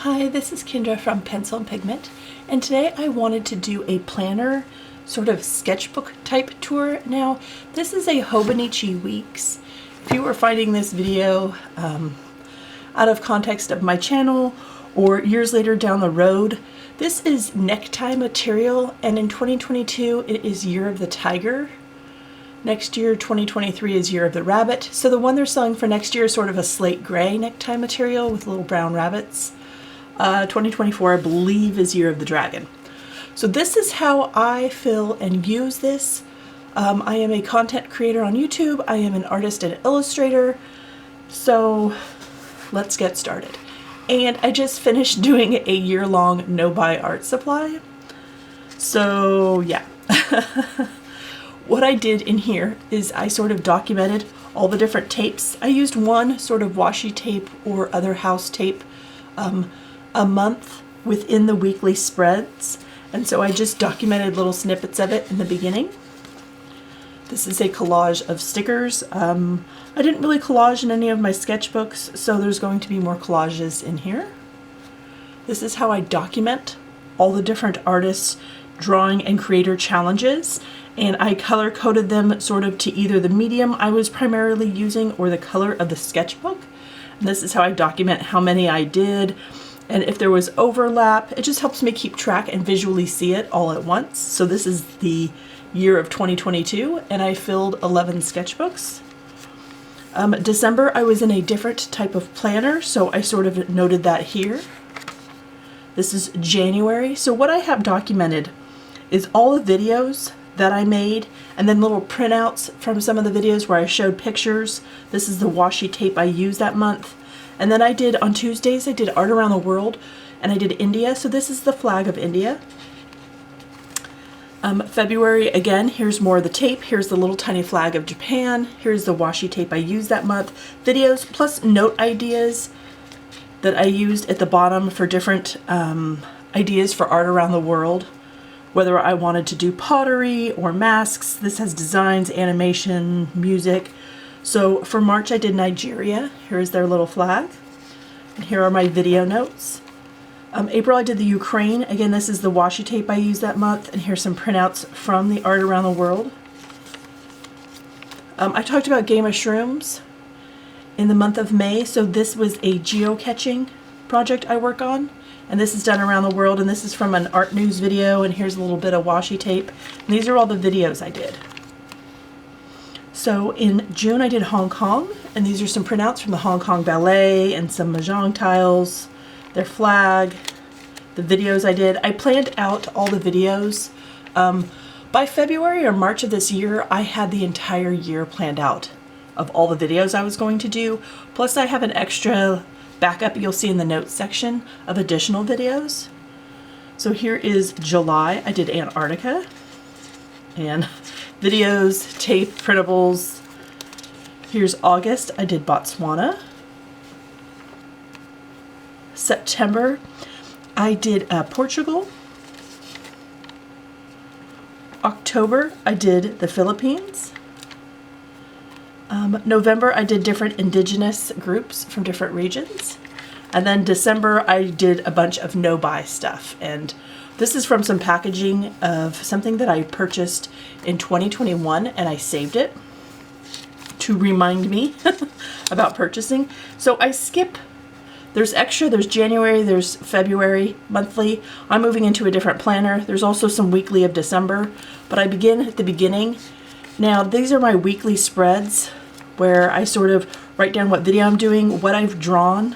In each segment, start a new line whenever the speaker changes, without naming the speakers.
Hi, this is Kendra from Pencil and Pigment, and today I wanted to do a planner sort of sketchbook type tour. Now, this is a Hobonichi Weeks. If you are finding this video out of context of my channel or years later down the road, this is necktie material, and in 2022 it is Year of the Tiger. Next year, 2023, is Year of the Rabbit. So the one they're selling for next year is sort of a slate gray necktie material with little brown rabbits. 2024, I believe, is Year of the Dragon. So this is how I fill and use this. I am a content creator on YouTube. I am an artist and illustrator. So let's get started. And I just finished doing a year-long no-buy art supply. So yeah. What I did in here is I sort of documented all the different tapes. I used one sort of washi tape or other house tape a month within the weekly spreads, and so I just documented little snippets of it in the beginning. This is a collage of stickers. I didn't really collage in any of my sketchbooks, so there's going to be more collages in here. This is how I document all the different artists' drawing and creator challenges, and I color coded them sort of to either the medium I was primarily using or the color of the sketchbook. And this is how I document how many I did, and if there was overlap. It just helps me keep track and visually see it all at once. So this is the year of 2022, and I filled 11 sketchbooks. December, I was in a different type of planner, so I sort of noted that here. This is January. So what I have documented is all the videos that I made, and then little printouts from some of the videos where I showed pictures. This is the washi tape I used that month. And then I did, on Tuesdays, I did art around the world, and I did India. So this is the flag of India. February, again, here's more of the tape. Here's the little tiny flag of Japan. Here's the washi tape I used that month. Videos plus note ideas that I used at the bottom for different ideas for art around the world. Whether I wanted to do pottery or masks. This has designs, animation, music. So for March I did Nigeria. Here's their little flag. And here are my video notes. April I did the Ukraine. Again, this is the washi tape I used that month. And here's some printouts from the art around the world. I talked about Game of Shrooms in the month of May. So this was a geocaching project I work on. And this is done around the world, and this is from an art news video, and here's a little bit of washi tape. And these are all the videos I did. So in June I did Hong Kong, and these are some printouts from the Hong Kong Ballet and some mahjong tiles, their flag, the videos I did. I planned out all the videos. By February or March of this year, I had the entire year planned out of all the videos I was going to do. Plus I have an extra backup you'll see in the notes section of additional videos. So here is July. I did Antarctica and videos, tape, printables. Here's August. I did Botswana. September I did Portugal. October I did the Philippines. November I did different indigenous groups from different regions, and then December I did a bunch of no-buy stuff, and this is from some packaging of something that I purchased in 2021, and I saved it to remind me about purchasing. So I skip, there's extra, there's January, there's February monthly. I'm moving into a different planner. There's also some weekly of December, but I begin at the beginning. Now these are my weekly spreads where I sort of write down what video I'm doing, what I've drawn.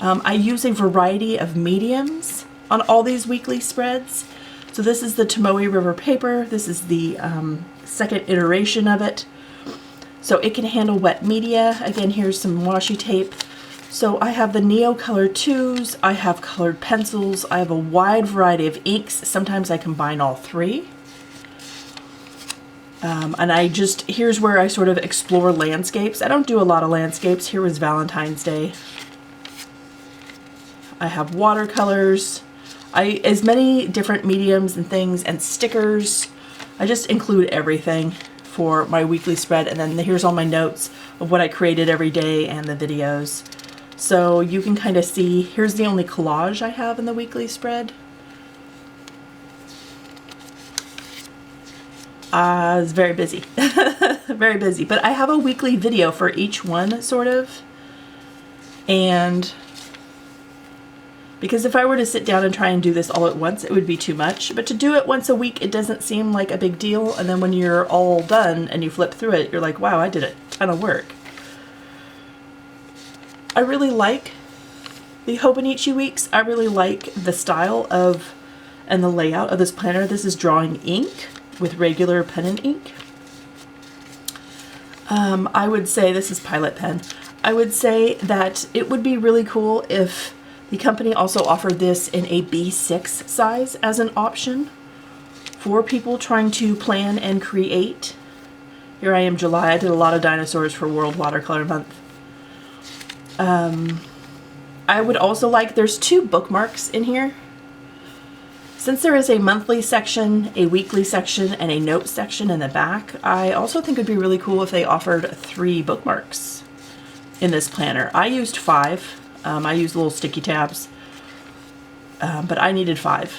I use a variety of mediums on all these weekly spreads. So this is the Tomoe River paper. This is the second iteration of it. So it can handle wet media. Again, here's some washi tape. So I have the Neo Color 2s, I have colored pencils, I have a wide variety of inks. Sometimes I combine all three. And here's where I sort of explore landscapes. I don't do a lot of landscapes. Here was Valentine's Day. I have watercolors. As many different mediums and things and stickers. I just include everything for my weekly spread. And then here's all my notes of what I created every day and the videos. So you can kind of see, here's the only collage I have in the weekly spread. It's very busy, very busy, but I have a weekly video for each one, sort of. And because if I were to sit down and try and do this all at once, it would be too much. But to do it once a week, it doesn't seem like a big deal. And then when you're all done and you flip through it, you're like, wow, I did a ton of work. I really like the Hobonichi weeks. I really like the style of and the layout of this planner. This is drawing ink with regular pen and ink. I would say, this is Pilot Pen. I would say that it would be really cool if the company also offered this in a B6 size as an option for people trying to plan and create. Here I am, July. I did a lot of dinosaurs for World Watercolor Month. I would also like, there's 2 bookmarks in here. Since there is a monthly section, a weekly section, and a note section in the back, I also think it would be really cool if they offered 3 bookmarks in this planner. I used 5. I used little sticky tabs, but I needed 5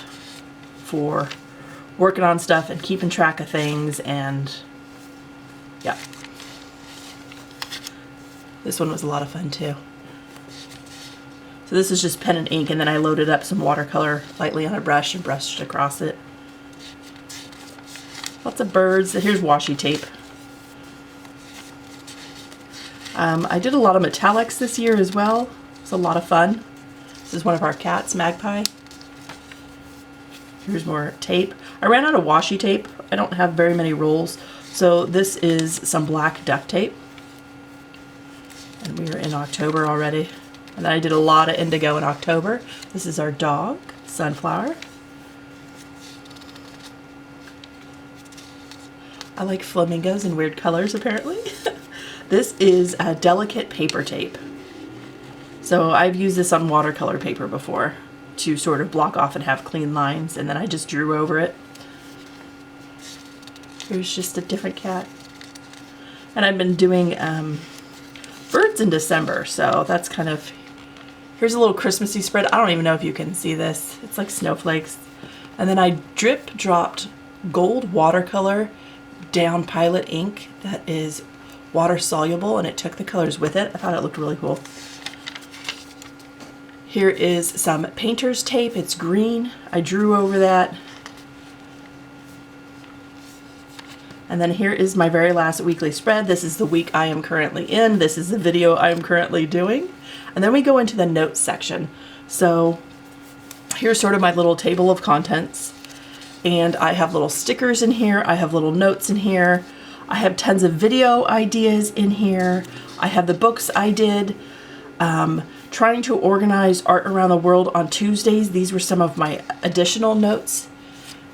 for working on stuff and keeping track of things, and yeah. This one was a lot of fun too. So this is just pen and ink, and then I loaded up some watercolor lightly on a brush and brushed across it. Lots of birds. Here's washi tape. I did a lot of metallics this year as well. It's a lot of fun. This is one of our cats, Magpie. Here's more tape. I ran out of washi tape. I don't have very many rolls, so this is some black duct tape. And we are in October already. And then I did a lot of indigo in October. This is our dog, Sunflower. I like flamingos in weird colors, apparently. This is a delicate paper tape. So I've used this on watercolor paper before to sort of block off and have clean lines, and then I just drew over it. Here's just a different cat. And I've been doing birds in December, so that's kind of, here's a little Christmassy spread. I don't even know if you can see this. It's like snowflakes. And then I drip dropped gold watercolor down Pilot ink that is water soluble, and it took the colors with it. I thought it looked really cool. Here is some painter's tape. It's green. I drew over that. And then here is my very last weekly spread. This is the week I am currently in. This is the video I am currently doing. And then we go into the notes section. So here's sort of my little table of contents. And I have little stickers in here. I have little notes in here. I have tons of video ideas in here. I have the books I did. Trying to organize art around the world on Tuesdays. These were some of my additional notes,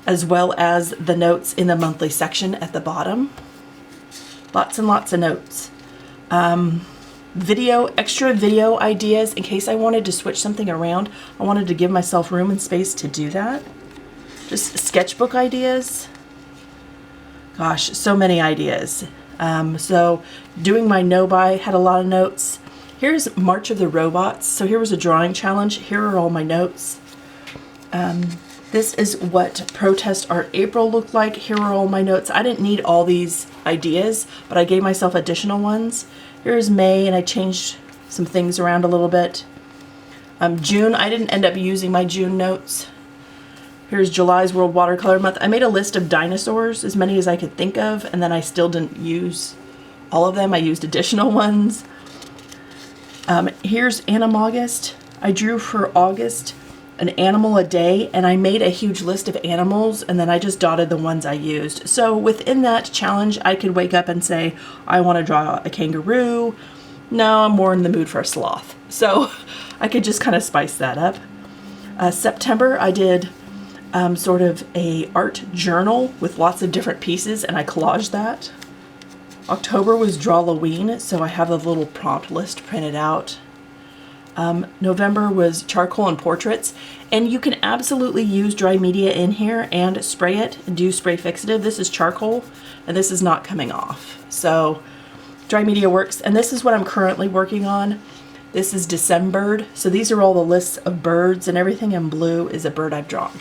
as well as the notes in the monthly section at the bottom. Lots and lots of notes. Extra video ideas in case I wanted to switch something around. I wanted to give myself room and space to do that. Just sketchbook ideas. Gosh, so many ideas. So doing my no-buy had a lot of notes. Here's March of the Robots. So here was a drawing challenge. Here are all my notes. This is what Protest Art April looked like. Here are all my notes. I didn't need all these ideas, but I gave myself additional ones. Here's May, and I changed some things around a little bit. June, I didn't end up using my June notes. Here's July's World Watercolor Month. I made a list of dinosaurs, as many as I could think of, and then I still didn't use all of them. I used additional ones. Here's Animaugust. I drew for August an animal a day, and I made a huge list of animals, and then I just dotted the ones I used. So within that challenge, I could wake up and say, I want to draw a kangaroo. No, I'm more in the mood for a sloth. So I could just kind of spice that up. September, I did sort of a art journal with lots of different pieces, and I collaged that. October was Drawloween, so I have a little prompt list printed out. November was charcoal and portraits, and you can absolutely use dry media in here and spray it and do spray fixative. This is charcoal, and this is not coming off. So dry media works, and this is what I'm currently working on. This is December. So these are all the lists of birds, and everything in blue is a bird I've drawn.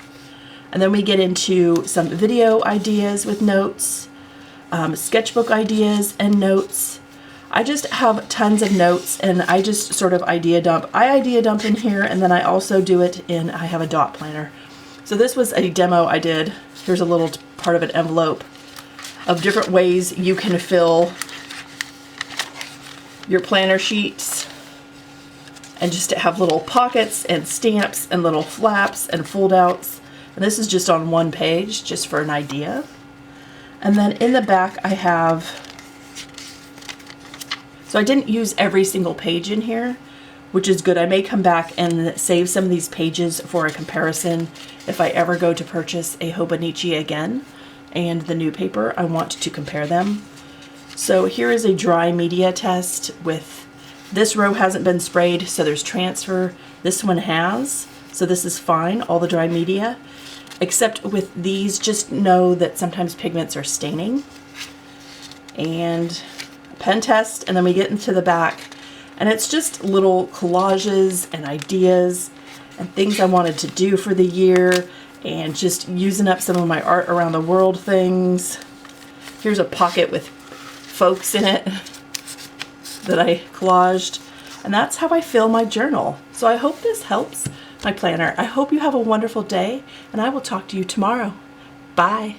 And then we get into some video ideas with notes, sketchbook ideas and notes. I just have tons of notes, and I just sort of idea dump. I idea dump in here, and then I also do it in, I have a dot planner. So this was a demo I did. Here's a little part of an envelope of different ways you can fill your planner sheets, and just to have little pockets and stamps and little flaps and fold outs. And this is just on one page, just for an idea. And then in the back I have, so I didn't use every single page in here, which is good. I may come back and save some of these pages for a comparison if I ever go to purchase a Hobonichi again and the new paper. I want to compare them. So here is a dry media test with, this row hasn't been sprayed, so there's transfer. This one has, so this is fine, all the dry media. Except with these, just know that sometimes pigments are staining. And a pen test, and then we get into the back, and it's just little collages and ideas and things I wanted to do for the year, and just using up some of my art around the world things. Here's a pocket with folks in it that I collaged, and that's how I fill my journal. So I hope this helps my planner. I hope you have a wonderful day, and I will talk to you tomorrow. Bye.